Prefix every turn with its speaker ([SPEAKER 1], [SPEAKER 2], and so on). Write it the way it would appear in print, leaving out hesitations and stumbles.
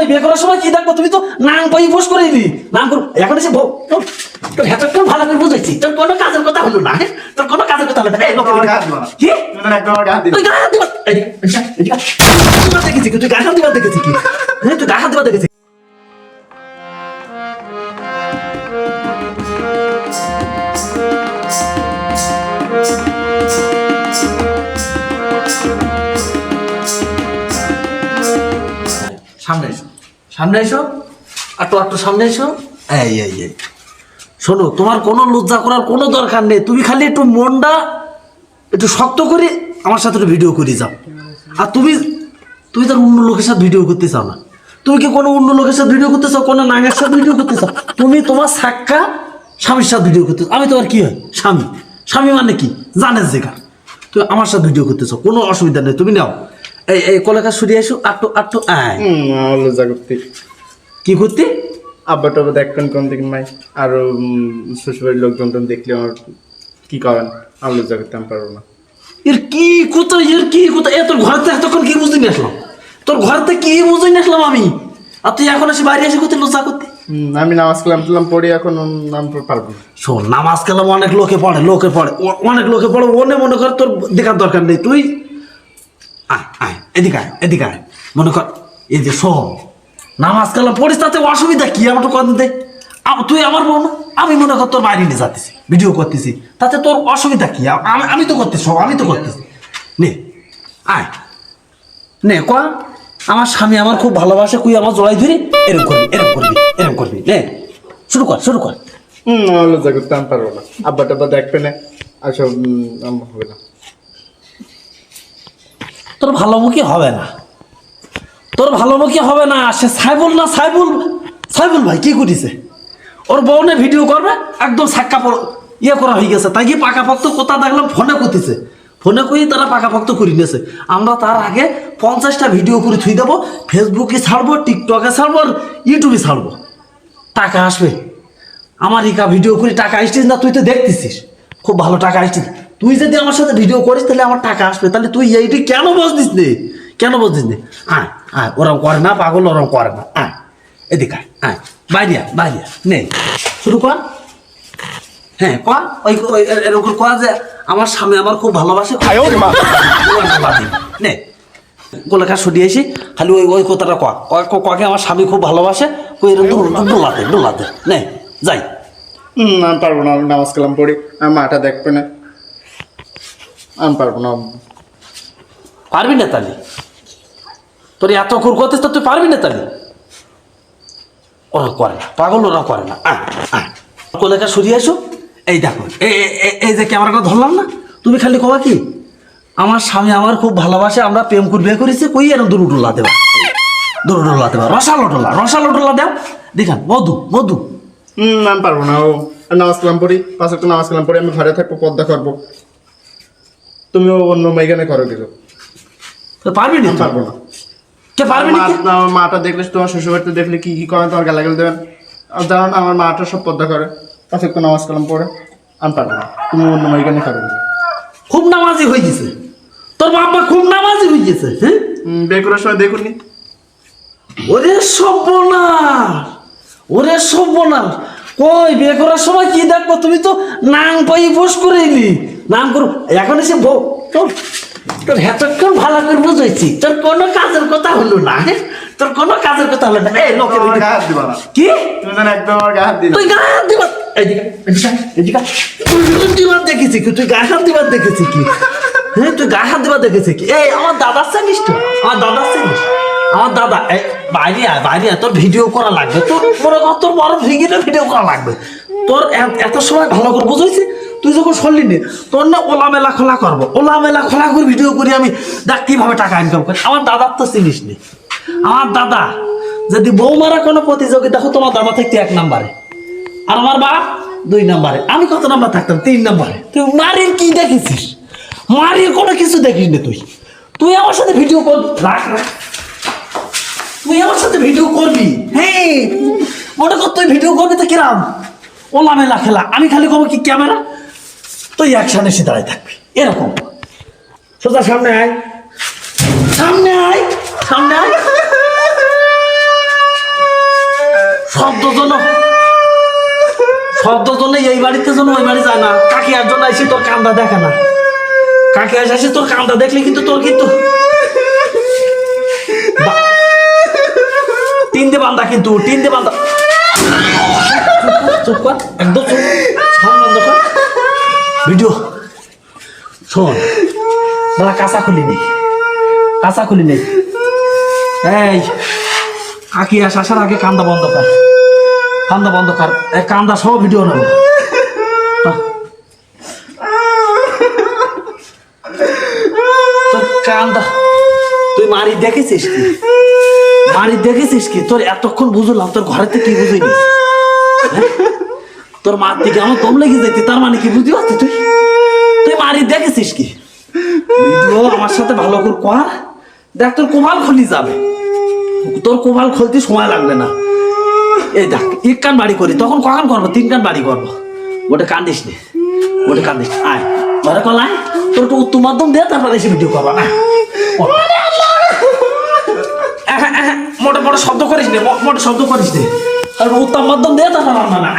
[SPEAKER 1] বিয়ে করার সময় কি দেখবো তুমি তো নাং পাই ফোস করে দিলি নাং করো এখন এসে তোর হেতু একটু ভালো করে বুঝাইছি তোর কোনো কাজের কথা হলো না তোর কোনো কাজের কথা হলো না কি তুই গায়ে হাত দিবা দেখেছি তুই গায়ে হাত দিবা দেখেছি কি হ্যাঁ তুই গায়ে হাত দিবা দেখেছি সামনে এসো সামনে এসো একটু সামনে এসো এই শোনো তোমার কোনো লজ্জা করার কোনো দরকার নেই তুমি খালি একটু মনটা একটু শক্ত করে আমার সাথে একটু ভিডিও করে যাও আর তুমি তার অন্য লোকের সাথে ভিডিও করতে চাও না তুমি কি কোনো অন্য লোকের সাথে ভিডিও করতে চাও কোনো নাঙের সাথে ভিডিও করতে চাও তুমি তোমার সাক্কা স্বামীর সাথে ভিডিও করতে আমি তোমার কি হয় স্বামী মানে কি জানের জায়গা তুমি আমার সাথে ভিডিও করতে চাও কোনো অসুবিধা নেই তুমি নাও এই কলেকা সরিয়ে এসো আটটু
[SPEAKER 2] লজ্জা করতে
[SPEAKER 1] কি করতে
[SPEAKER 2] আব্বা টাব্বা দেখবেন কোন দিকে নাই আর শ্বশুরবাড়ির লোকজন দেখলে আমার কি করেন আর লজ্জা করতে আমি পারবো না
[SPEAKER 1] এর কি কথা তোর ঘর থেকে তখন কি বুঝতে নিয়ে আসলাম তোর ঘর থেকে কি বুঝতে নিয়ে আসলাম আমি আর তুই এখন এসে বাইরে এসে করতে লজ্জা করতে
[SPEAKER 2] আমি নামাজ কালাম পড়ি এখন নাম পারবো না
[SPEAKER 1] শোন নামাজ কালাম অনেক লোকে পড়ে অনেক লোকে পড়ে মনে কর তোর দেখার দরকার নেই তুই আয় এদিকে আয় মনে কর এই যে শোন নামাজ কালাম পড়িস তাতে অসুবিধা কি আমার তো কথা দে তুই আমার বউ না আমি মনে কর তোর বাইরে নিয়ে যাতেছি ভিডিও করতেছি তাতে তোর অসুবিধা কি আমি তো করতেছি আমি তো করতেছি নে আয় নে কয়া আমার স্বামী আমার খুব ভালোবাসে কুই আমার জড়াই ধরি এরকম করবি নে শুরু কর
[SPEAKER 2] লজ্জা করতে আমি পারবো না আব্বা টাব্বা দেখবে না আসব হবে না
[SPEAKER 1] তোর ভালোমুখী হবে না সে সাইবুল ভাই কি করিছে ওর বউনে ভিডিও করবে একদম সাক্কা করা হয়ে গেছে তাই কি পাকাপোক্ত কথা দেখলাম ফোনে কই তারা পাকাপোক্ত করে নিয়েছে আমরা তার আগে 50টা ভিডিও করে থুই দেবো ফেসবুকে ছাড়বো টিকটকে ছাড়বো আর ইউটিউবে ছাড়বো টাকা আসবে আমার ইকা ভিডিও করে টাকা আসছিস না তুই তো দেখতেছিস খুব ভালো টাকা আসছিস তুই যদি আমার সাথে ভিডিও করিস তাহলে আমার টাকা আসবে তাহলে তুই এইটি কেন বুঝদিস নে আয় ওরম করে না পাগল ওরম করে না আয় এদিকে আয় বাইরিয়া নে শুরু কর হ্যাঁ কর ওই এরকম কর যে আমার স্বামী আমার খুব ভালোবাসে নে গোলাকা সরিয়ে আসি খালি ওই কথাটা ককে আমার স্বামী খুব ভালোবাসে ওই ডোলাতে নে যাই
[SPEAKER 2] আমি পারবো না আমি নামাজ কালাম পড়ি আমার মাটা দেখবে না আমি পারবো না
[SPEAKER 1] পারবি না তাহলে তোর এত খুর করতিস তো তুই পারবি না তাহলে ওরা করে না পাগল ওরা করে না কোলেকা সরিয়ে আসো এই দেখো এই যে ক্যামেরাটা ধরলাম না তুমি খালি কবা কি আমার স্বামী আমার খুব ভালোবাসে আমরা প্রেম করে বিয়ে করেছি কই এরকম দুরুটোলা দেবা রসালো টোলা দেও দেখান মধু
[SPEAKER 2] আমি পারবো না ও নামাজ কালাম পড়ি 5 ওয়াক্ত নামাজ কালাম পড়ি আমি ঘরে থাকবো পর্দা করবো তুমিও অন্য মাইগানে করো কিছু
[SPEAKER 1] পারবি না
[SPEAKER 2] পারবো না
[SPEAKER 1] কে পারবি না
[SPEAKER 2] আমার মাটা দেখলে তোমার শ্বশুরবাড়িতে দেখলে কি করেন তোমার গালাগাল দেবেন জানো না আমার মাটা সব পর্দা করে 5 ওয়াক্ত নামাজ কালাম পড়ে আমি পারবো না তুমি অন্য মাইগানে করো
[SPEAKER 1] খুব নামাজি হয়ে গেছে তোর বাবা খুব নামাজি হয়ে গেছে হ্যাঁ
[SPEAKER 2] বিয়ে করার সময় দেখুনি
[SPEAKER 1] ওরে সর্বনাশ কই বিয়ে করার সময় কি দেখবো তুমি তো নাং পাই বস করে এলি নাং করো এখন এসে বউ তোর হেতক্ষণ ভালো করে বুঝাইছি তোর কোনো কাজের কথা হলো না তোর কোনো কাজের কথা হলো না এই লোকের
[SPEAKER 2] গায়ে হাত দিবা না
[SPEAKER 1] কি
[SPEAKER 2] তুমি জানো একদম আমার গায়ে হাত দিবা
[SPEAKER 1] তুই গায়ে হাত দিবা এদিকে দেখেছি কি তুই গায়ে হাত দিবার দেখেছি কি হ্যাঁ তুই গায়ে হাত দিবার দেখেছি কি এই আমার দাদার চিনিস তো আমার দাদা বাইরে তোর ভিডিও করা লাগবে তোর বড় ভিডিও করা লাগবে তোর এত সময় ভালো করে বুঝাইছি তুই যখন শুনলি নি তোর না ওলা মেলা খোলা করে ভিডিও করি আমি দেখ কিভাবে টাকা ইনকাম করি আমার দাদার তো চিনিস নি আমার দাদা যদি বৌমারা কোনো প্রতিযোগিতা হতো তোমার দাদা থাকতে 1 নম্বরে আর আমার বাপ 2 নম্বরে আমি কত নাম্বার থাকতাম 3 নম্বরে তুই মারির কি দেখেছিস মারির কোনো কিছু দেখিস না তুই আমার সাথে ভিডিও কর রাখ তুই আমার সাথে ভিডিও করবি হ্যাঁ মনে কর তুই ভিডিও করবি তো কিরাম ওলা মেলা খেলা আমি খালি কব কি ক্যামেরা তুই অ্যাকশন এসে দাঁড়ায় থাকবি এরকম সোজা সামনে আয় শব্দের জন্য এই বাড়িতে জন্য ওই বাড়ি যায় না। কাকিয়ার জন্য এসে তোর কান্দা দেখে না। কাকিয়া এসে তোর কান্দা দেখলে কিন্তু তোর কিন্তু তিন দে বান্দা, কিন্তু তিন দে বান্দা। চুপ কর, একদম চুপ। শোন বন্ধ কর ভিডিও। শোন দাদা, কাঁচা খুলি নেই, কাঁচা খুলি নেই। এই কাকি আসার আগে কান্দা বন্ধ কর, কান্দা বন্ধ কর। কান্দা সহ ভিডিও নেব। তোর কান্দা তুই মারি দেখেছিস কি? মারি দেখেছিস কি? তোর এতক্ষণ বুঝলাম তোর ঘরেতে কি বুঝিনি। তোর মার দিকে আমার দম লেগে যেতি, তার মানে কি বুঝতে পারছিস তুই? তুই মারি দেখেছিস কি? ভিডিও আমার সাথে ভালো করে কর, দেখ তোর কোমাল খুলি যাবে। তোর কোমাল খুলতে সময় লাগবে না। এই দেখ, এক কান বাড়ি করি, তখন কখন করবো? 3 কান বাড়ি করবো। ওটা কান্দিস নে, ওটা কান্দিস। আয় ঘরে কলায় তোর একটু উত্তম মাধ্যম দে, তারপরে এসে ভিডিও করবো। মোটা মোটা শব্দ করিস নে, মোটা শব্দ করিস নে, তারপর উত্তম মাধ্যম দে, তারপর না।